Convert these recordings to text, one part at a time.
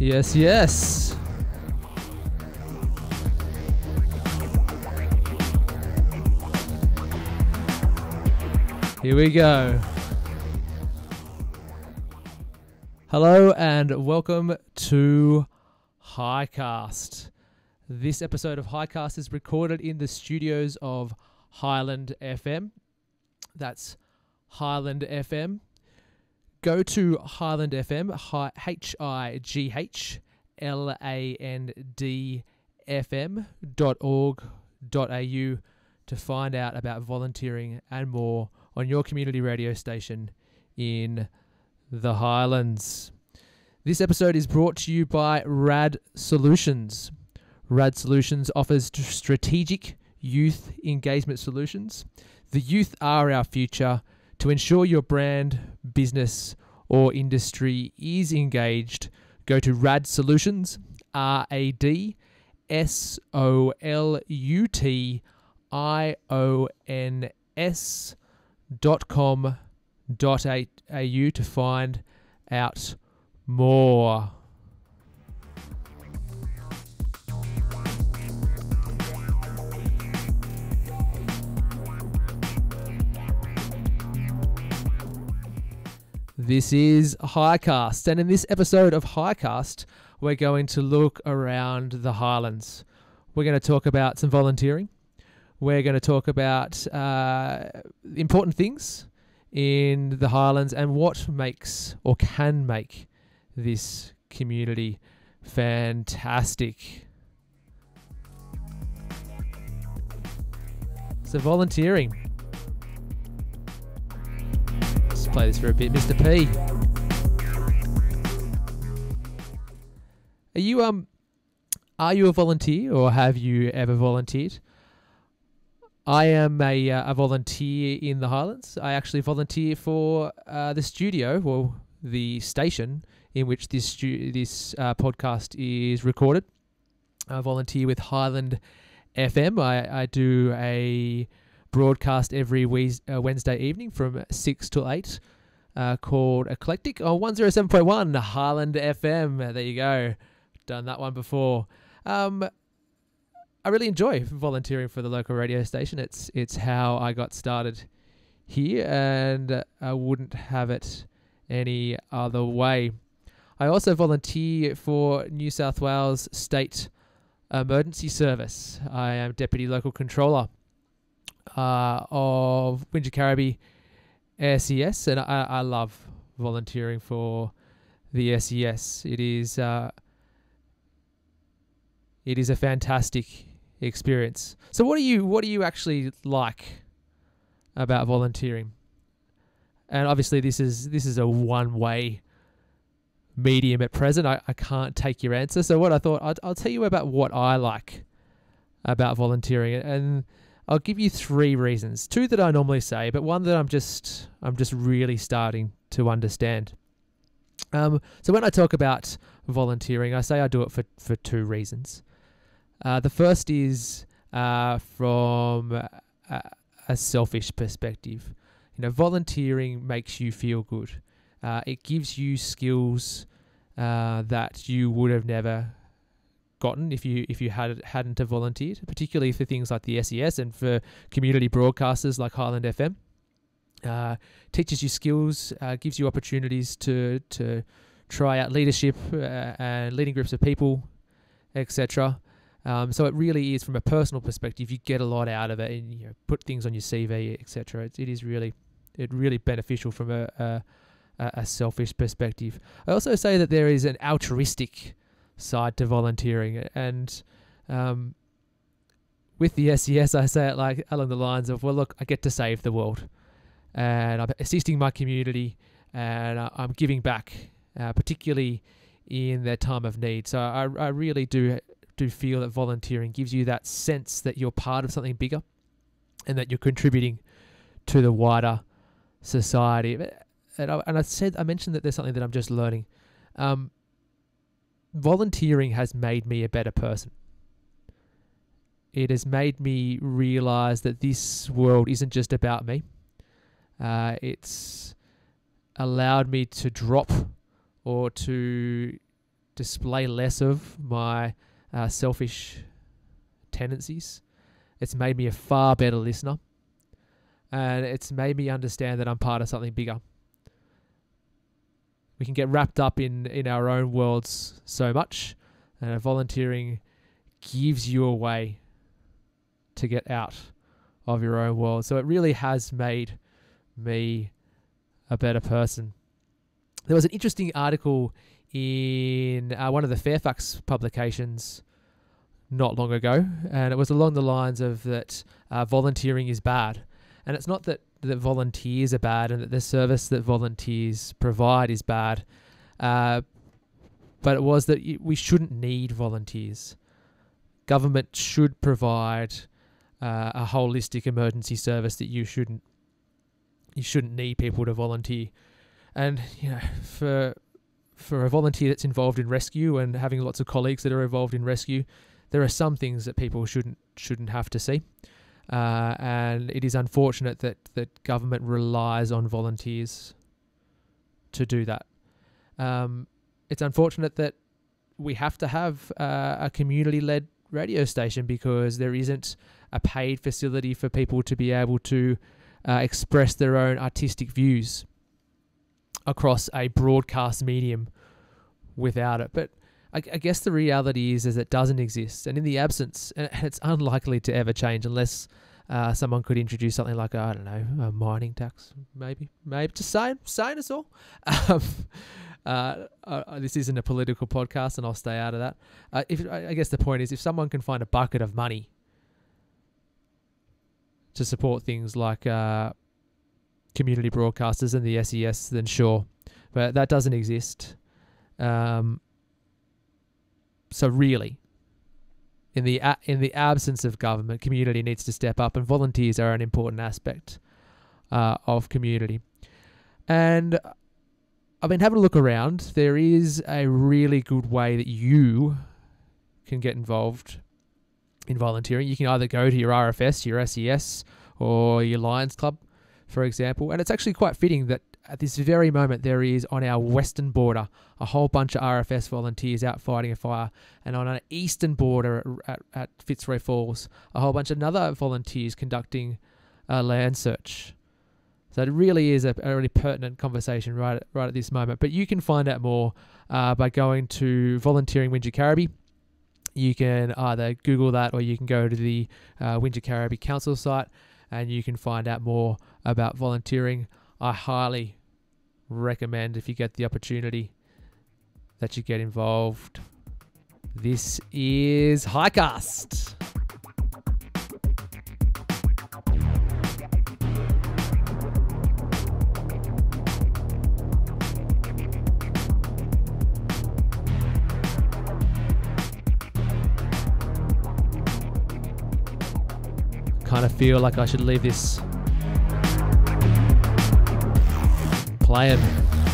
Yes, yes. Here we go. Hello and welcome to HighCast. This episode of HighCast is recorded in the studios of Highland FM. That's Highland FM. Go to Highland FM, HighlandFM.org.au to find out about volunteering and more on your community radio station in the Highlands. This episode is brought to you by Rad Solutions. Rad Solutions offers strategic youth engagement solutions. The youth are our future. To ensure your brand, business, or industry is engaged, go to Rad Solutions, RadSolutions.com.au to find out more. This is HighCast, and in this episode of HighCast, we're going to look around the Highlands. We're going to talk about some volunteering. We're going to talk about important things in the Highlands and what makes or can make this community fantastic. So volunteering. Play this for a bit, Mr. P. Are you a volunteer or have you ever volunteered? I am a volunteer in the Highlands. I actually volunteer for the studio, or the station in which this podcast is recorded. I volunteer with Highland FM. I do a broadcast every Wednesday evening from 6 till 8 called Eclectic on 107.1 Highland FM. There you go. Done that one before. I really enjoy volunteering for the local radio station. It's how I got started here, and I wouldn't have it any other way. I also volunteer for New South Wales State Emergency Service. I am Deputy Local Controller of Wingecarribee SES, and I love volunteering for the SES. It is a fantastic experience. So what do you actually like about volunteering? And obviously this is a one-way medium at present. I can't take your answer. So what I thought, I'll tell you about what I like about volunteering, and I'll give you 3 reasons. 2 that I normally say, but one that I'm just really starting to understand. So when I talk about volunteering, I say I do it for 2 reasons. The first is from a selfish perspective. Volunteering makes you feel good. It gives you skills that you would have never gotten if you hadn't have volunteered, particularly for things like the SES and for community broadcasters like Highland FM. Teaches you skills, gives you opportunities to try out leadership and leading groups of people, etc. So it really is, from a personal perspective, you get a lot out of it, and put things on your CV, etc. It is really beneficial from a selfish perspective. I also say that there is an altruistic side to volunteering, and with the SES, I say it like along the lines of, well, look, I get to save the world, and I'm assisting my community, and I'm giving back, particularly in their time of need. So I really do feel that volunteering gives you that sense that you're part of something bigger and that you're contributing to the wider society. And I mentioned that there's something that I'm just learning. Volunteering has made me a better person. It has made me realize that this world isn't just about me. It's allowed me to drop or to display less of my selfish tendencies. It's made me a far better listener. And it's made me understand that I'm part of something bigger. We can get wrapped up in our own worlds so much. And volunteering gives you a way to get out of your own world. So it really has made me a better person. There was an interesting article in one of the Fairfax publications not long ago, and it was along the lines of that volunteering is bad. And it's not that volunteers are bad and that the service that volunteers provide is bad, but it was that we shouldn't need volunteers. Government should provide a holistic emergency service that you shouldn't need people to volunteer. And for a volunteer that's involved in rescue and having lots of colleagues that are involved in rescue, there are some things that people shouldn't have to see. And it is unfortunate that government relies on volunteers to do that. It's unfortunate that we have to have a community-led radio station because there isn't a paid facility for people to be able to express their own artistic views across a broadcast medium without it. But I guess the reality is it doesn't exist. And in the absence, and it's unlikely to ever change unless someone could introduce something like, I don't know, a mining tax, maybe. Just saying us all. This isn't a political podcast, and I'll stay out of that. I guess the point is, if someone can find a bucket of money to support things like community broadcasters and the SES, then sure. But that doesn't exist. So really, in the absence of government, community needs to step up, and volunteers are an important aspect of community. And I've been having a look around. There is a really good way that you can get involved in volunteering. You can either go to your RFS, your SES, or your Lions Club, for example. And it's actually quite fitting that at this very moment there is on our western border a whole bunch of RFS volunteers out fighting a fire, and on our eastern border at Fitzroy Falls a whole bunch of other volunteers conducting a land search. So it really is a really pertinent conversation right at this moment. But you can find out more by going to Volunteering Wingecarribee. You can either Google that, or you can go to the Wingecarribee Council site and you can find out more about volunteering. I highly recommend, if you get the opportunity, that you get involved. This is HighCast. Kind of feel like I should leave this playing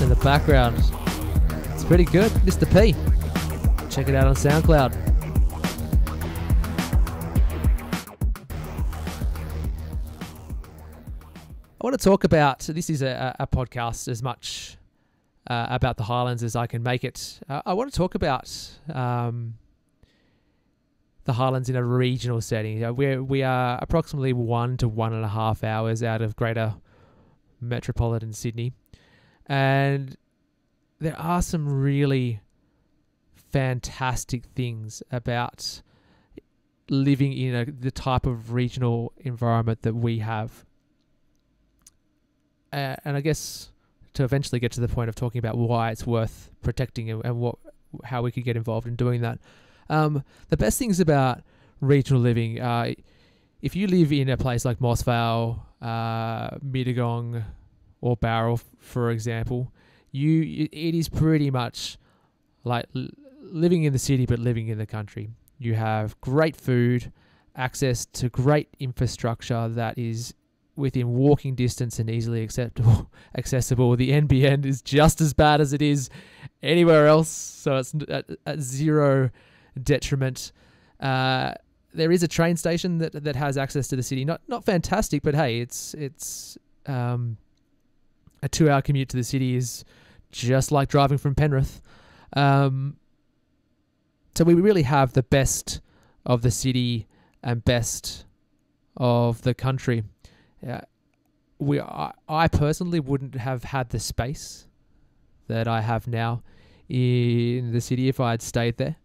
in the background. It's pretty good. Mr. P. Check it out on SoundCloud. I want to talk about, so this is a podcast as much about the Highlands as I can make it. I want to talk about the Highlands in a regional setting. We are approximately 1 to 1.5 hours out of greater metropolitan Sydney. And there are some really fantastic things about living in the type of regional environment that we have. And I guess to eventually get to the point of talking about why it's worth protecting and how we could get involved in doing that. The best things about regional living, if you live in a place like Moss Vale, Mittagong, or Barrel, for example, it is pretty much like living in the city but living in the country. You have great food, access to great infrastructure that is within walking distance and easily accessible. The NBN is just as bad as it is anywhere else, so it's at zero detriment. There is a train station that has access to the city. Not fantastic, but hey, it's a 2-hour commute to the city is just like driving from Penrith. So we really have the best of the city and best of the country. I personally wouldn't have had the space that I have now in the city if I had stayed there.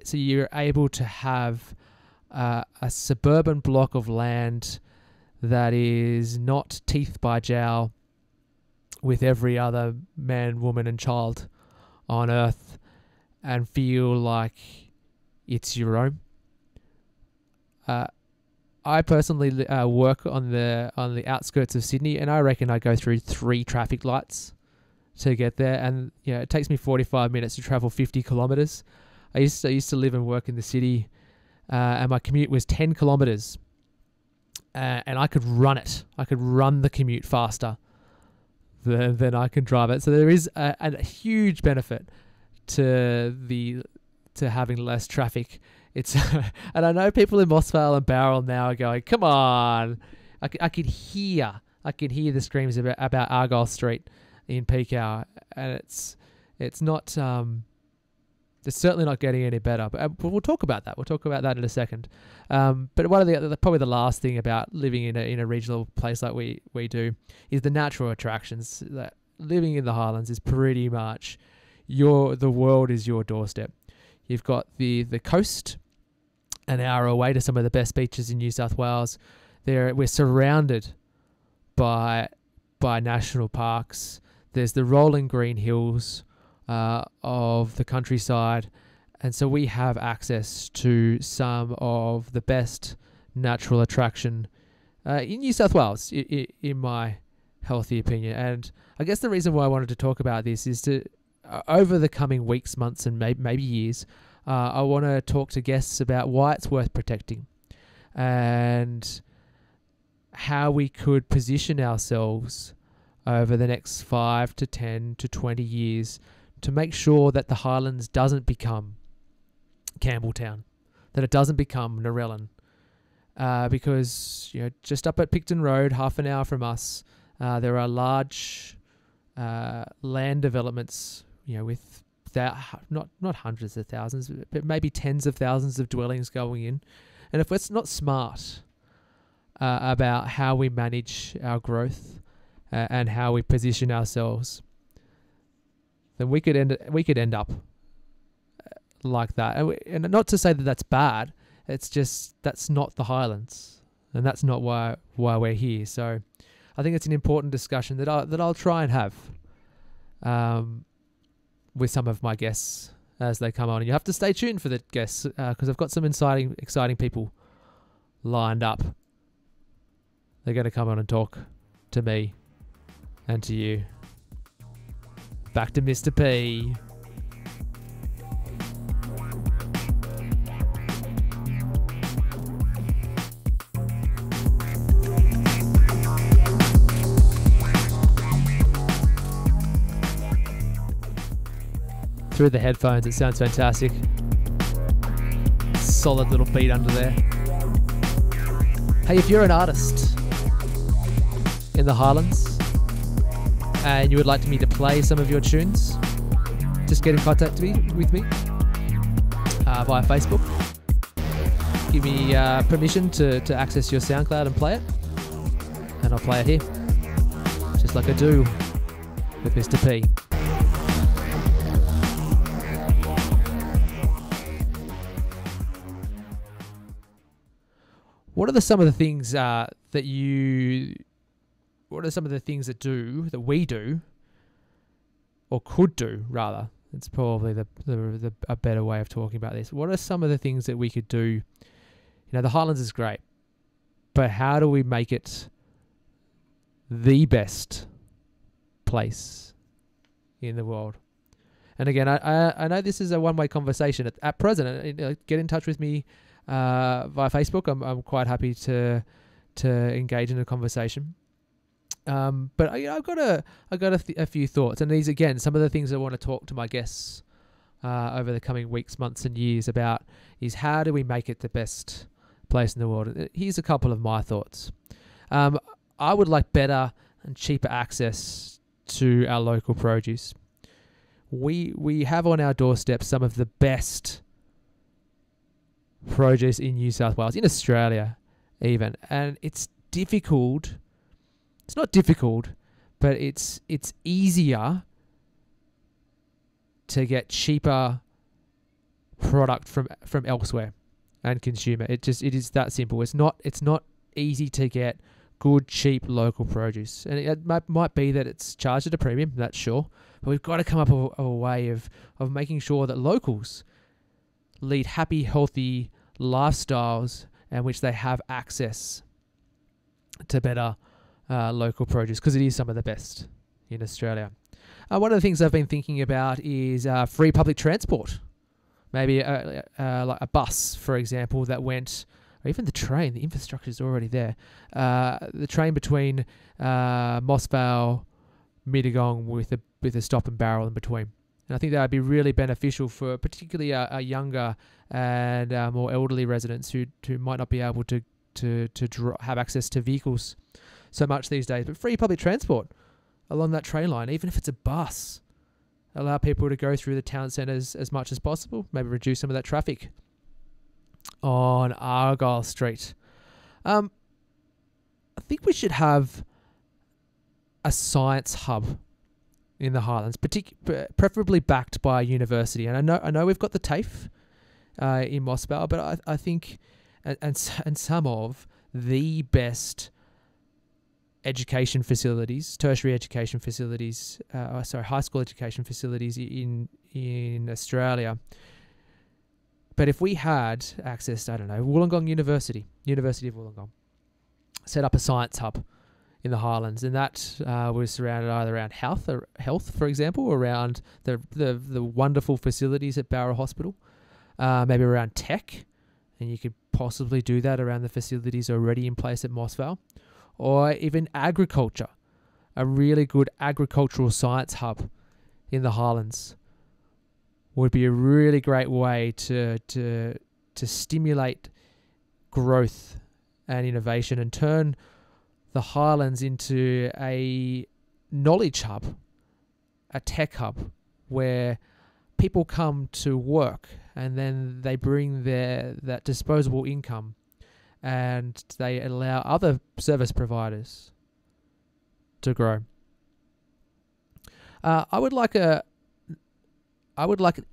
So you're able to have a suburban block of land that is not teeth by jowl with every other man, woman and child on earth, and feel like it's your own. I personally work on the outskirts of Sydney, and I reckon I go through 3 traffic lights to get there, and it takes me 45 minutes to travel 50 kilometers. I used to live and work in the city, and my commute was 10 kilometers, and I could run it. I could run the commute faster than I can drive it. So there is a huge benefit to having less traffic. It's and I know people in Mossvale and Bowral now are going, come on. I could hear the screams about Argyle Street in peak hour, and it's not it's certainly not getting any better. But we'll talk about that. We'll talk about that in a second. But one of probably the last thing about living in a regional place like we do is the natural attractions. That living in the Highlands is pretty much the world is your doorstep. You've got the coast, an hour away to some of the best beaches in New South Wales. We're surrounded by national parks. There's the rolling green hills of the countryside, and so we have access to some of the best natural attraction in New South Wales, in my healthy opinion. And I guess the reason why I wanted to talk about this is to over the coming weeks, months, and maybe years, I want to talk to guests about why it's worth protecting and how we could position ourselves over the next 5 to 10 to 20 years to make sure that the Highlands doesn't become Campbelltown, that it doesn't become Narellan. Because just up at Picton Road, half an hour from us, there are large land developments, with not hundreds of thousands, but maybe tens of thousands of dwellings going in. And if it's not smart about how we manage our growth and how we position ourselves, then we could end up like that. And not to say that that's bad. It's just that's not the Highlands, and that's not why we're here. So I think it's an important discussion that I'll try and have with some of my guests as they come on. And you have to stay tuned for the guests because I've got some exciting people lined up. They're going to come on and talk to me and to you. Back to Mr. P. Through the headphones, it sounds fantastic. Solid little beat under there. Hey, if you're an artist in the Highlands and you would like me to play some of your tunes, just get in contact with me via Facebook. Give me permission to access your SoundCloud and play it, and I'll play it here, just like I do with Mr. P. What are some of the things that we do, or could do rather? It's probably a better way of talking about this. What are some of the things that we could do? The Highlands is great, but how do we make it the best place in the world? And again, I know this is a one-way conversation at present. Get in touch with me via Facebook. I'm quite happy to engage in a conversation. But I've got a few thoughts, and these again some of the things I want to talk to my guests over the coming weeks, months, and years about is how do we make it the best place in the world. Here's a couple of my thoughts. I would like better and cheaper access to our local produce. We have on our doorstep some of the best produce in New South Wales, in Australia even, and it's difficult. It's not difficult, but it's easier to get cheaper product from elsewhere and consume it. It is that simple. It's not easy to get good, cheap local produce, and it might be that it's charged at a premium. That's sure, but we've got to come up with a way of making sure that locals lead happy, healthy lifestyles, and which they have access to better local produce, because it is some of the best in Australia. One of the things I've been thinking about is free public transport. Maybe like a bus, for example, that went, or even the train. The infrastructure is already there. The train between Mossvale, Mittagong, with a stop and barrel in between. And I think that would be really beneficial for particularly a younger and more elderly residents who might not be able to have access to vehicles so much these days. But free public transport along that train line, even if it's a bus, allow people to go through the town centres as much as possible, maybe reduce some of that traffic on Argyle Street. I think we should have a science hub in the Highlands, preferably backed by a university. And I know we've got the TAFE in Mossvale, but I think and some of the best education facilities, tertiary education facilities, high school education facilities in Australia. But if we had access to, I don't know, Wollongong University of Wollongong, set up a science hub in the Highlands, and that was surrounded either around health, for example, around the wonderful facilities at Barrow Hospital, maybe around tech, and you could possibly do that around the facilities already in place at Mossvale, or even agriculture, a really good agricultural science hub in the Highlands would be a really great way to stimulate growth and innovation and turn the Highlands into a knowledge hub, a tech hub, where people come to work and then they bring that disposable income and they allow other service providers to grow. I would like an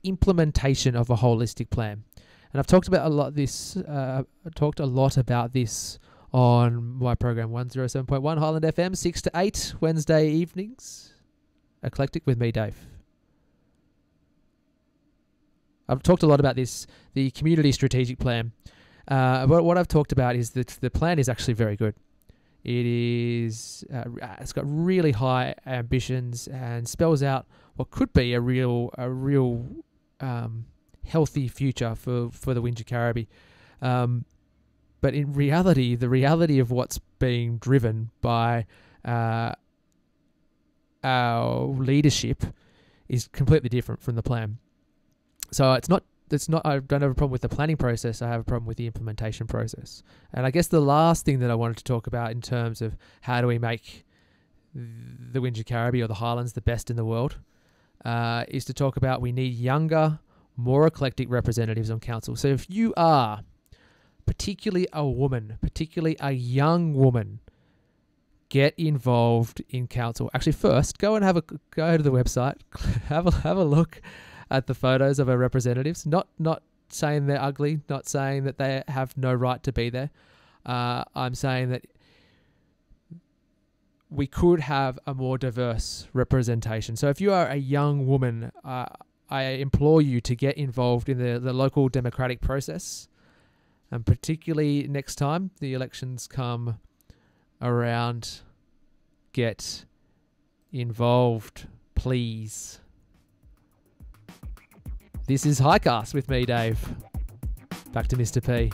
implementation of a holistic plan, and I've talked about a lot about this on my program 107.1 Highland FM, 6 to 8 Wednesday evenings, Eclectic with me, Dave. I've talked a lot about this, the community strategic plan. But what I've talked about is that the plan is actually very good. It's got really high ambitions and spells out what could be a real healthy future for the Wingecarribee. But in reality, the reality of what's being driven by our leadership is completely different from the plan. So it's not. I don't have a problem with the planning process. I have a problem with the implementation process. And I guess the last thing that I wanted to talk about in terms of how do we make the Wingecarribee or the Highlands the best in the world is to talk about we need younger, more eclectic representatives on council. So if you are particularly a woman, particularly a young woman, get involved in council. Actually, first, go to the website, have a look at the photos of our representatives. Not saying they're ugly, not saying that they have no right to be there. I'm saying that we could have a more diverse representation. So if you are a young woman, I implore you to get involved in the local democratic process, and particularly next time the elections come around, get involved, please. This is HighCast with me, Dave. Back to Mr. P.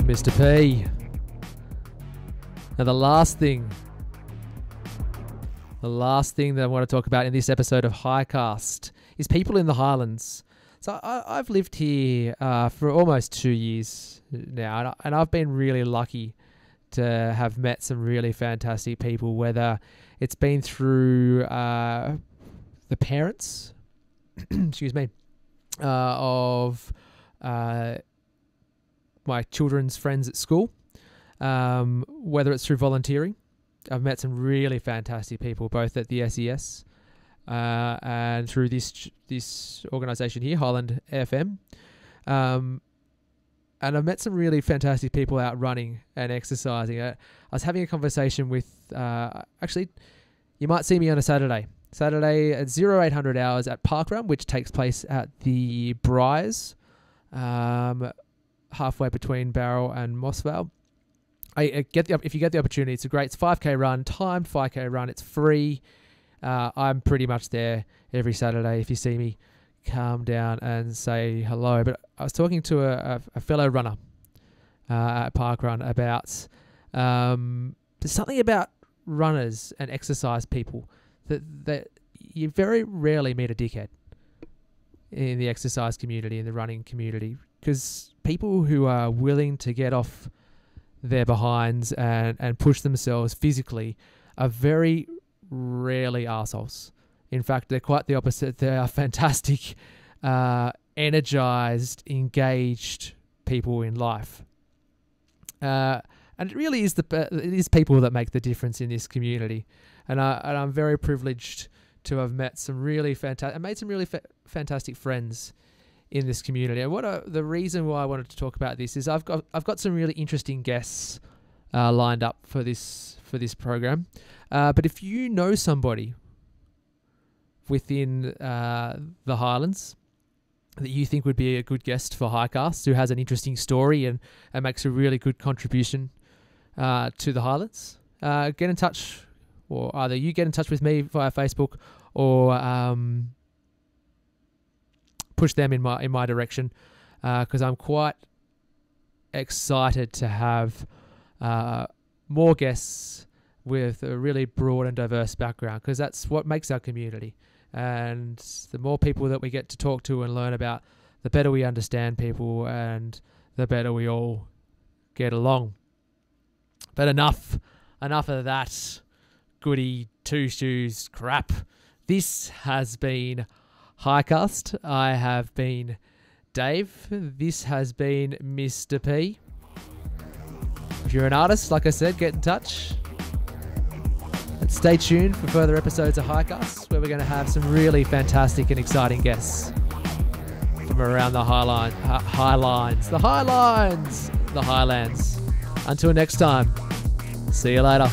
Mr. P. Now the last thing that I want to talk about in this episode of HighCast is people in the Highlands. So I've lived here for almost 2 years now, and I've been really lucky to have met some really fantastic people, whether it's been through the parents, excuse me, of my children's friends at school, whether it's through volunteering. I've met some really fantastic people, both at the SES and through this organisation here, Highland FM. And I've met some really fantastic people out running and exercising. I was having a conversation with, actually, you might see me on a Saturday at 0800 hours at Parkrun, which takes place at the Briars, halfway between Barrel and Mossvale. If you get the opportunity, it's 5k run, timed 5k run. It's free. I'm pretty much there every Saturday. If you see me, come down and say hello. But I was talking to a fellow runner at Parkrun about there's something about runners and exercise people that you very rarely meet a dickhead in the exercise community, in the running community, because people who are willing to get off their behinds and push themselves physically are very rarely arseholes. In fact, they're quite the opposite. They are fantastic, energized, engaged people in life. And it really is it is people that make the difference in this community. And I'm very privileged to have met some really fantastic friends in this community. And the reason why I wanted to talk about this is I've got some really interesting guests lined up for this program. But if you know somebody within the Highlands that you think would be a good guest for HighCast, who has an interesting story and makes a really good contribution to the Highlands, get in touch, or either you get in touch with me via Facebook or push them in my direction, because I'm quite excited to have more guests with a really broad and diverse background, because that's what makes our community. And the more people that we get to talk to and learn about, the better we understand people and the better we all get along. But enough of that goody two-shoes crap. This has been HighCast. I have been Dave. This has been Mr. P. If you're an artist, like I said, get in touch. And stay tuned for further episodes of HighCast, where we're going to have some really fantastic and exciting guests from around the highlands. Until next time, see you later.